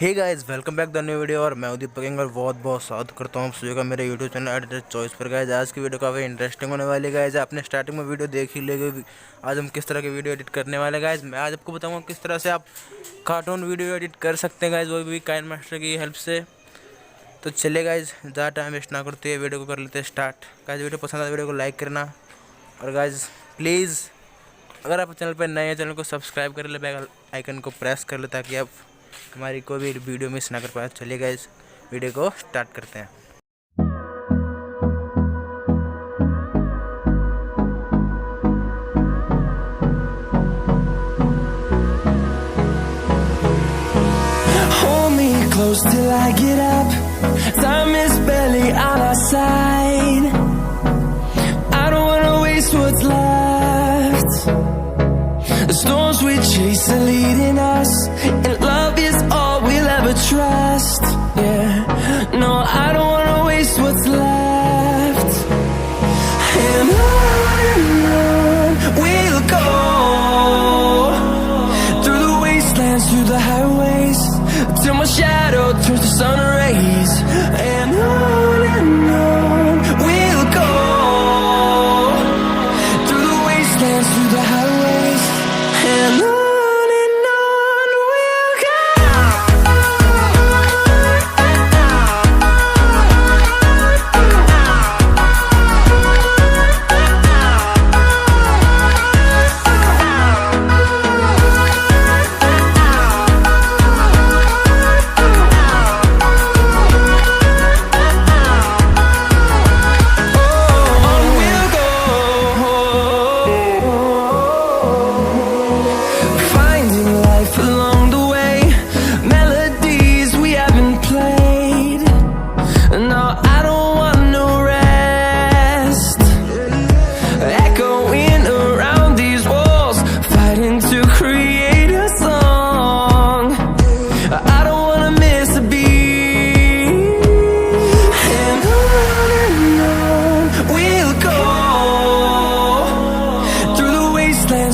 Hey guys, welcome back the new video. और मैं दीपक और बहुत बहुत स्वागत करता हूँ आप का मेरे यूट्यूब चैनल एडिटर चॉइस पर। गाइस आज की वीडियो काफ़ी इंटरेस्टिंग होने वाली है। गाइस आपने स्टार्टिंग में वीडियो देख ही लेगी। आज हम किस तरह की वीडियो एडिट करने वाले। गाइस मैं आज आपको बताऊँगा किस तरह से आप कार्टून वीडियो एडिट कर सकते हैं। गाइस वो भी काइनमास्टर की हेल्प से। तो चलिए गाइस, ज़्यादा टाइम वेस्ट ना करते हुए वीडियो को कर लेते हैं स्टार्ट। गाइस वीडियो पसंद आए वीडियो को लाइक करना, और गाइस प्लीज़ अगर आप चैनल पर नए हैं चैनल को सब्सक्राइब कर ले, बेल आइकन को प्रेस कर ले ताकि आप हमारी कोई भी वीडियो मिस ना कर पाए। चलिए गाइस वीडियो को स्टार्ट करते हैं। Hold me close till I get up. Time is barely on our side. I don't wanna waste what's left. The storms we chase are leading us, and love is all we'll ever trust. Yeah, no, I don't wanna waste what's left. And on we'll go, through the wastelands, through the highways, till my shadow turns to sun rays. And on we'll go, through the wastelands, through the highways, and on we'll go.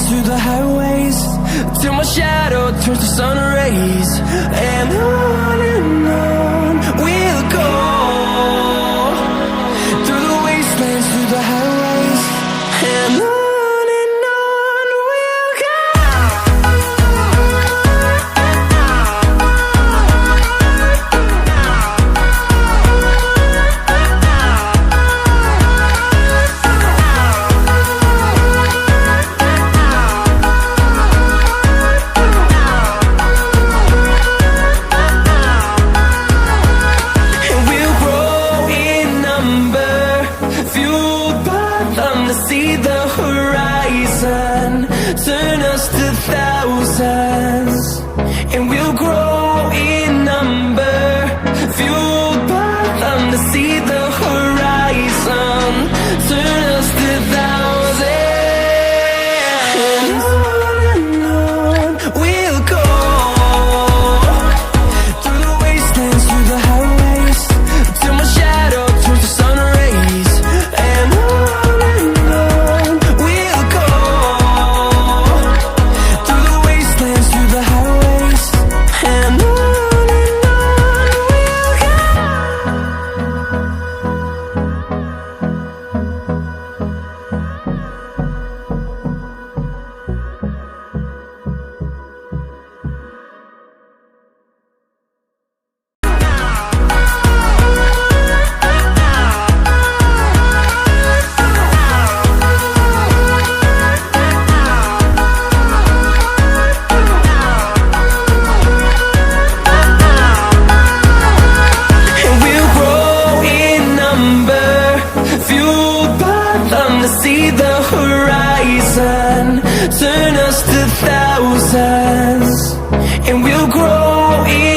Through the highways, till my shadow turns to sun rays. And on we'll go, through the wastelands, through the highways, and on we'll go. See the horizon, turn us to thousands, and we'll grow in number, fueled by them to see the horizon, turn us to thousands, and on we'll go, through the wastelands, through the highways, till my shadow turns to sun rays. And see the horizon, turn us to thousands, and we'll grow in